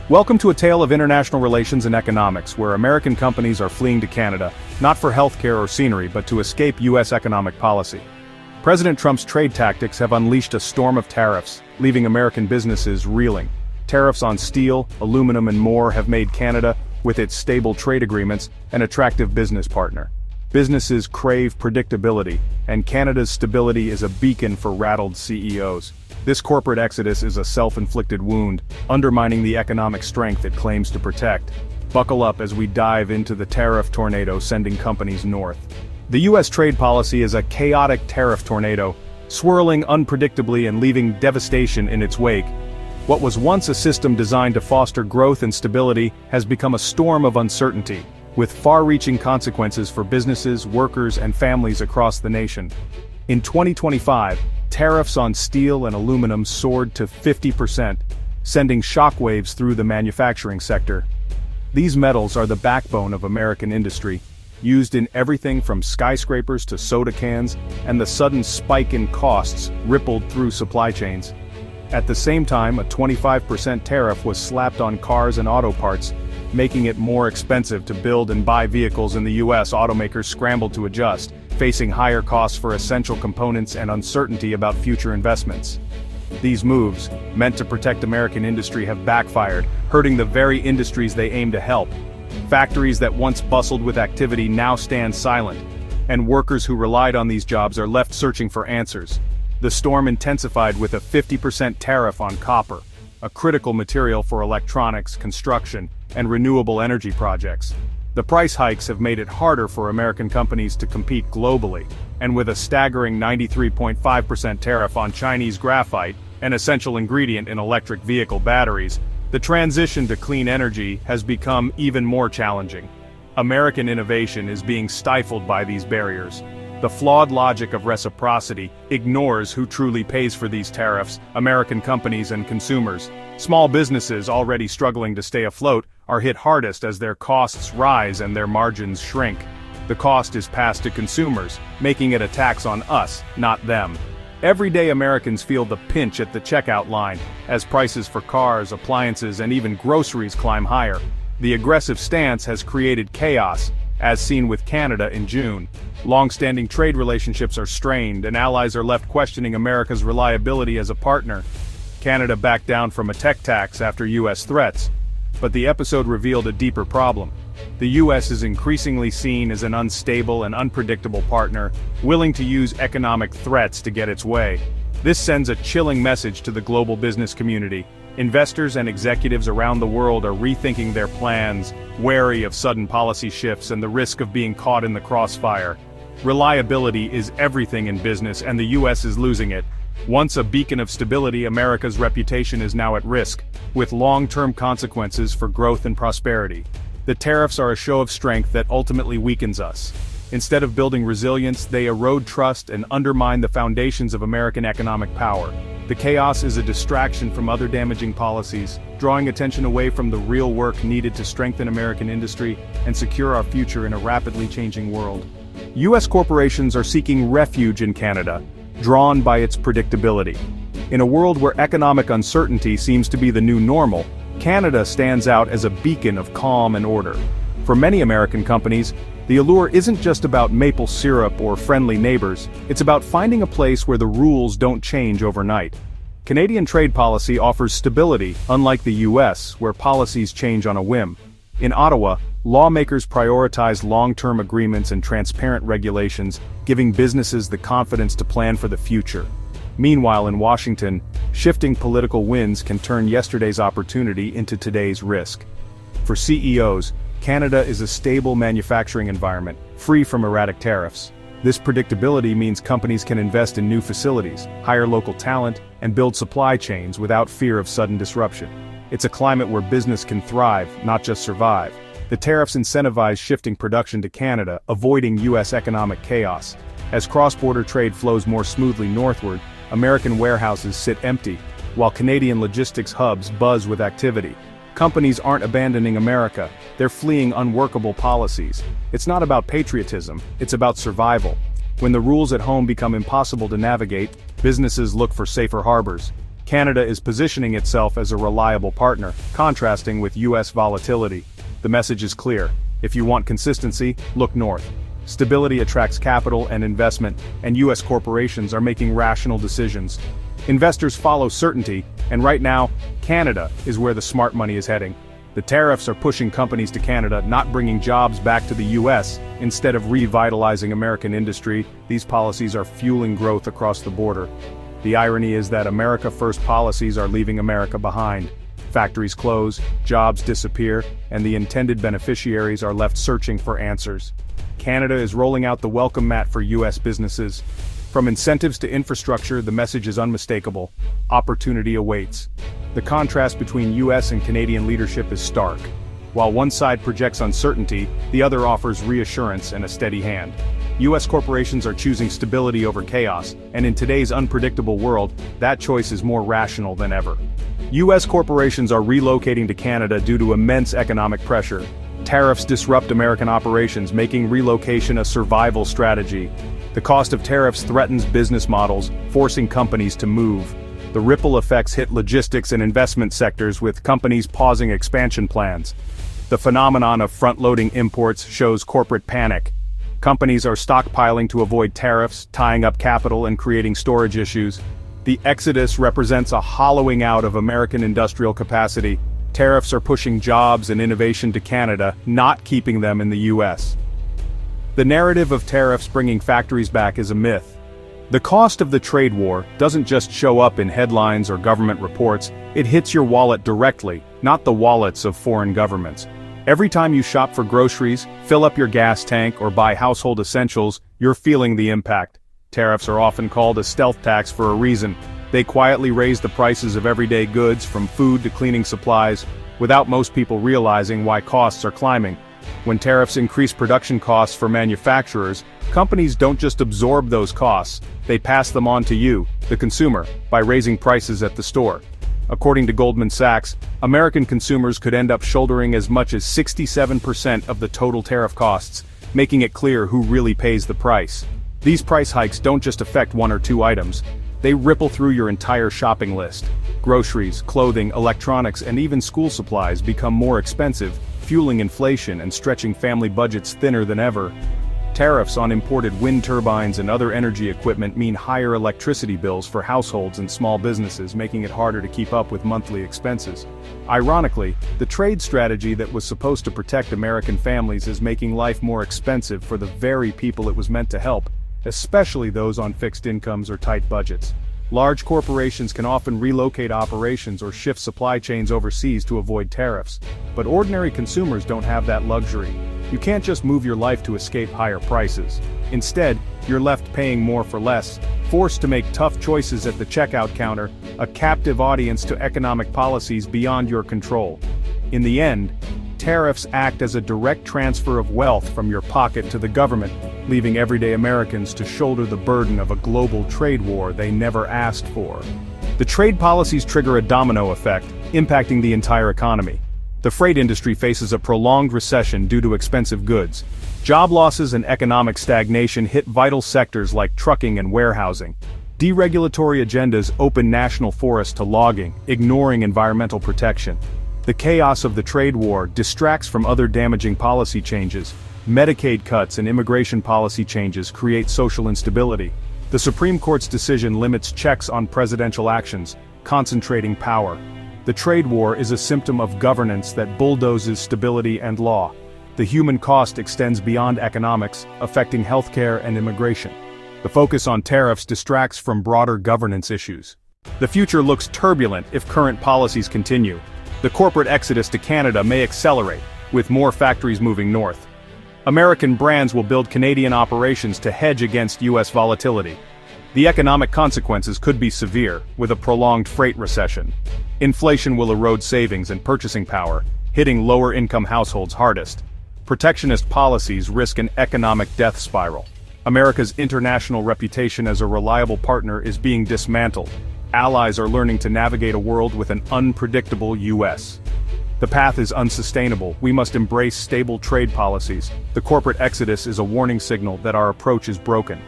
Welcome to a tale of international relations and economics, where American companies are fleeing to Canada, not for healthcare or scenery, but to escape U.S. economic policy. President Trump's trade tactics have unleashed a storm of tariffs, leaving American businesses reeling. Tariffs on steel, aluminum and more have made Canada, with its stable trade agreements, an attractive business partner. Businesses crave predictability, and Canada's stability is a beacon for rattled CEOs. This corporate exodus is a self-inflicted wound, undermining the economic strength it claims to protect. Buckle up as we dive into the tariff tornado sending companies north. The U.S. trade policy is a chaotic tariff tornado, swirling unpredictably and leaving devastation in its wake. What was once a system designed to foster growth and stability has become a storm of uncertainty, with far-reaching consequences for businesses, workers, and families across the nation. In 2025, tariffs on steel and aluminum soared to 50%, sending shockwaves through the manufacturing sector. These metals are the backbone of American industry, used in everything from skyscrapers to soda cans, and the sudden spike in costs rippled through supply chains. At the same time, a 25% tariff was slapped on cars and auto parts, making it more expensive to build and buy vehicles in the U.S. Automakers scrambled to adjust, facing higher costs for essential components and uncertainty about future investments. These moves, meant to protect American industry, have backfired, hurting the very industries they aim to help. Factories that once bustled with activity now stand silent, and workers who relied on these jobs are left searching for answers. The storm intensified with a 50% tariff on copper, a critical material for electronics, construction, and renewable energy projects. The price hikes have made it harder for American companies to compete globally, and with a staggering 93.5% tariff on Chinese graphite, an essential ingredient in electric vehicle batteries, the transition to clean energy has become even more challenging. American innovation is being stifled by these barriers. The flawed logic of reciprocity ignores who truly pays for these tariffs: American companies and consumers. Small businesses, already struggling to stay afloat, are hit hardest as their costs rise and their margins shrink. The cost is passed to consumers, making it a tax on us, not them. Everyday Americans feel the pinch at the checkout line, as prices for cars, appliances, and even groceries climb higher. The aggressive stance has created chaos, as seen with Canada in June. Long-standing trade relationships are strained, and allies are left questioning America's reliability as a partner. Canada backed down from a tech tax after U.S. threats, but the episode revealed a deeper problem. The U.S. is increasingly seen as an unstable and unpredictable partner, willing to use economic threats to get its way. This sends a chilling message to the global business community. Investors and executives around the world are rethinking their plans, wary of sudden policy shifts and the risk of being caught in the crossfire. Reliability is everything in business, and the U.S. is losing it. Once a beacon of stability, America's reputation is now at risk, with long-term consequences for growth and prosperity. The tariffs are a show of strength that ultimately weakens us. Instead of building resilience, they erode trust and undermine the foundations of American economic power. The chaos is a distraction from other damaging policies, drawing attention away from the real work needed to strengthen American industry and secure our future in a rapidly changing world. U.S. corporations are seeking refuge in Canada, drawn by its predictability. In a world where economic uncertainty seems to be the new normal, Canada stands out as a beacon of calm and order. For many American companies, the allure isn't just about maple syrup or friendly neighbors, it's about finding a place where the rules don't change overnight. Canadian trade policy offers stability, unlike the U.S., where policies change on a whim. In Ottawa, lawmakers prioritize long-term agreements and transparent regulations, giving businesses the confidence to plan for the future. Meanwhile, in Washington, shifting political winds can turn yesterday's opportunity into today's risk. For CEOs, Canada is a stable manufacturing environment, free from erratic tariffs. This predictability means companies can invest in new facilities, hire local talent, and build supply chains without fear of sudden disruption. It's a climate where business can thrive, not just survive. The tariffs incentivize shifting production to Canada, avoiding U.S. economic chaos. As cross-border trade flows more smoothly northward, American warehouses sit empty, while Canadian logistics hubs buzz with activity. Companies aren't abandoning America, they're fleeing unworkable policies. It's not about patriotism, it's about survival. When the rules at home become impossible to navigate, businesses look for safer harbors. Canada is positioning itself as a reliable partner, contrasting with US volatility. The message is clear. If you want consistency, look north. Stability attracts capital and investment, and US corporations are making rational decisions. Investors follow certainty, and right now, Canada is where the smart money is heading. The tariffs are pushing companies to Canada, not bringing jobs back to the US. Instead of revitalizing American industry, these policies are fueling growth across the border. The irony is that America First policies are leaving America behind. Factories close, jobs disappear, and the intended beneficiaries are left searching for answers. Canada is rolling out the welcome mat for US businesses. From incentives to infrastructure, the message is unmistakable. Opportunity awaits. The contrast between US and Canadian leadership is stark. While one side projects uncertainty, the other offers reassurance and a steady hand. US corporations are choosing stability over chaos, and in today's unpredictable world, that choice is more rational than ever. US corporations are relocating to Canada due to immense economic pressure. Tariffs disrupt American operations, making relocation a survival strategy. The cost of tariffs threatens business models, forcing companies to move. The ripple effects hit logistics and investment sectors, with companies pausing expansion plans. The phenomenon of front-loading imports shows corporate panic. Companies are stockpiling to avoid tariffs, tying up capital and creating storage issues. The exodus represents a hollowing out of American industrial capacity. Tariffs are pushing jobs and innovation to Canada, not keeping them in the US. The narrative of tariffs bringing factories back is a myth. The cost of the trade war doesn't just show up in headlines or government reports, it hits your wallet directly, not the wallets of foreign governments. Every time you shop for groceries, fill up your gas tank, or buy household essentials, you're feeling the impact. Tariffs are often called a stealth tax for a reason. They quietly raise the prices of everyday goods, from food to cleaning supplies, without most people realizing why costs are climbing. When tariffs increase production costs for manufacturers, companies don't just absorb those costs, they pass them on to you, the consumer, by raising prices at the store. According to Goldman Sachs, American consumers could end up shouldering as much as 67% of the total tariff costs, making it clear who really pays the price. These price hikes don't just affect one or two items, they ripple through your entire shopping list. Groceries, clothing, electronics, and even school supplies become more expensive, fueling inflation and stretching family budgets thinner than ever. Tariffs on imported wind turbines and other energy equipment mean higher electricity bills for households and small businesses, making it harder to keep up with monthly expenses. Ironically, the trade strategy that was supposed to protect American families is making life more expensive for the very people it was meant to help, especially those on fixed incomes or tight budgets. Large corporations can often relocate operations or shift supply chains overseas to avoid tariffs, but ordinary consumers don't have that luxury. You can't just move your life to escape higher prices. Instead, you're left paying more for less, forced to make tough choices at the checkout counter, a captive audience to economic policies beyond your control. In the end, tariffs act as a direct transfer of wealth from your pocket to the government, leaving everyday Americans to shoulder the burden of a global trade war they never asked for. The trade policies trigger a domino effect, impacting the entire economy. The freight industry faces a prolonged recession due to expensive goods. Job losses and economic stagnation hit vital sectors like trucking and warehousing. Deregulatory agendas open national forests to logging, ignoring environmental protection. The chaos of the trade war distracts from other damaging policy changes. Medicaid cuts and immigration policy changes create social instability. The Supreme Court's decision limits checks on presidential actions, concentrating power. The trade war is a symptom of governance that bulldozes stability and law. The human cost extends beyond economics, affecting healthcare and immigration. The focus on tariffs distracts from broader governance issues. The future looks turbulent if current policies continue. The corporate exodus to Canada may accelerate, with more factories moving north. American brands will build Canadian operations to hedge against US volatility. The economic consequences could be severe, with a prolonged freight recession. Inflation will erode savings and purchasing power, hitting lower-income households hardest. Protectionist policies risk an economic death spiral. America's international reputation as a reliable partner is being dismantled. Allies are learning to navigate a world with an unpredictable US. The path is unsustainable. We must embrace stable trade policies. The corporate exodus is a warning signal that our approach is broken.